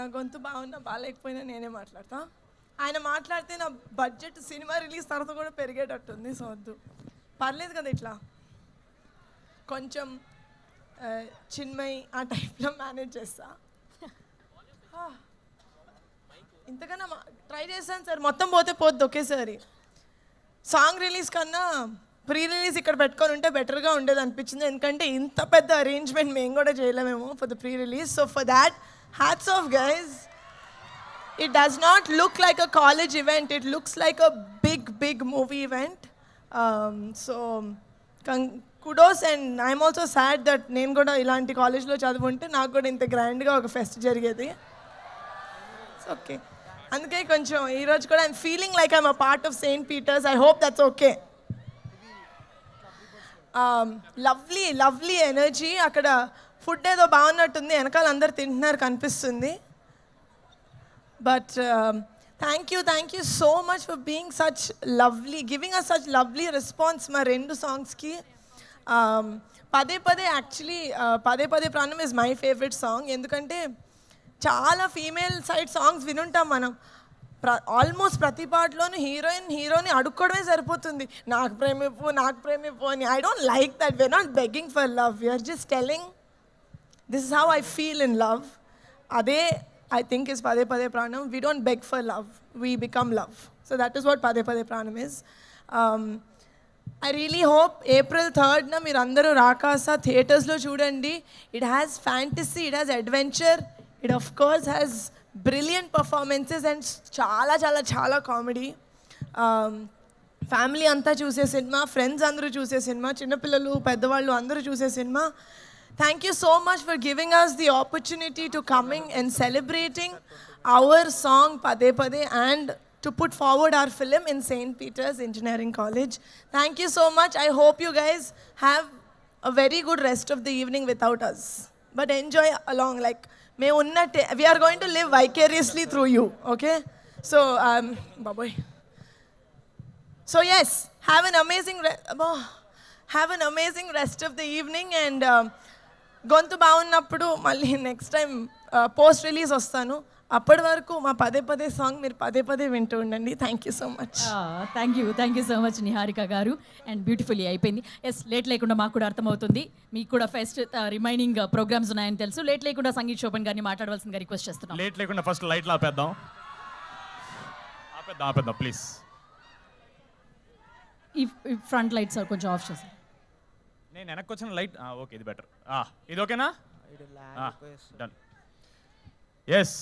నా గొంతు బాగున్నా బాగాలేకపోయినా నేనే మాట్లాడతా. ఆయన మాట్లాడితే నా బడ్జెట్ సినిమా రిలీజ్ తర్వాత కూడా పెరిగేటట్టుంది. సో వద్దు, పర్లేదు కదా, ఇట్లా కొంచెం చిన్మయి ఆ టైప్లో మేనేజ్ చేస్తా. ఇంతకన్నా ట్రై చేస్తాను సార్, మొత్తం పోతే పోద్ది ఒకేసారి. సాంగ్ రిలీజ్ కన్నా ప్రీ రిలీజ్ ఇక్కడ పెట్టుకొని ఉంటే బెటర్గా ఉండేది అనిపించింది, ఎందుకంటే ఇంత పెద్ద అరేంజ్మెంట్ మేము కూడా చేయలేమేమో for the pre release. So for that hats off guys. It does not look like a college event, it looks like a big movie event. So kudos, and I'm also sad that నేను కూడా ఇలాంటి కాలేజ్లో చదువుంటే నాకు కూడా ఇంత గ్రాండ్గా ఒక pest జరిగేది. ఓకే, అందుకే కొంచెం ఈరోజు కూడా I'm feeling like I'm a part of Saint Peter's. I hope that's okay. Lovely energy. అక్కడ ఫుడ్ ఏదో బాగున్నట్టుంది, వెనకాల అందరు తింటున్నారు కనిపిస్తుంది. But thank you so much for being such lovely, giving us such lovely response మా రెండు సాంగ్స్కి. పదే పదే యాక్చువల్లీ పదే పదే ప్రాణం ఇస్ మై ఫేవరెట్ సాంగ్, ఎందుకంటే చాలా ఫీమేల్ సైడ్ సాంగ్స్ వినుంటాం మనం. ఆల్మోస్ట్ ప్రతి పాటలోనూ హీరోని అడుక్కోవడమే సరిపోతుంది, నాకు ప్రేమిప్పు అని. I don't like that. We're not begging for love, we're just telling this is how I feel in love. అదే I think is Pade Pade Pranam. We don't beg for love, we become love. So that is what Pade Pade Pranam is. I really hope April 3rd na meer andaru Rakasa theatres lo chudandi. It has fantasy, it has adventure, it of course has brilliant performances and చాలా comedy. Family అంతా చూసే cinema, friends అందరూ చూసే cinema, చిన్నపిల్లలు పెద్దవాళ్ళు అందరూ చూసే cinema. Thank you so much for giving us the opportunity to coming and celebrating our song Pade Pade and to put forward our film in St. Peter's Engineering College. Thank you so much. I hope you guys have a very good rest of the evening without us. But enjoy along, like we are going to live vicariously through you, okay? So, bye-bye. So yes, have an amazing rest of the evening, and గొంతు బాగున్నప్పుడు మళ్ళీ next time post release వస్తాను. అప్పటి వరకు మా పదే పదే song మీరు పదే పదే వింటూ ఉండండి. Thank you so much. Thank you so much Niharika గారు. అండ్ బ్యూటిఫుల్లీ అయిపోయింది. ఎస్, లేట్ లేకుండా మాకు కూడా అర్థమవుతుంది, మీకు కూడా ఫెస్ట్ రిమైనింగ్ ప్రోగ్రామ్స్ ఉన్నాయని తెలుసు. లేట్ లేకుండా సంగీత్ శోభన్ గారిని మాట్లాడవలసిందిగా రిక్వెస్ట్ చేస్తున్నాం. లేట్ లేకుండా ఫస్ట్ లైట్లు ఆపేద్దాం ప్లీజ్. ఈ ఫ్రంట్ లైట్స్ కొంచెం ఆఫ్ చేసి. నేను వెనక్కి వచ్చిన లైట్ ఓకే, ఇది బెటర్. ఇది ఓకేనా? డన్. ఎస్.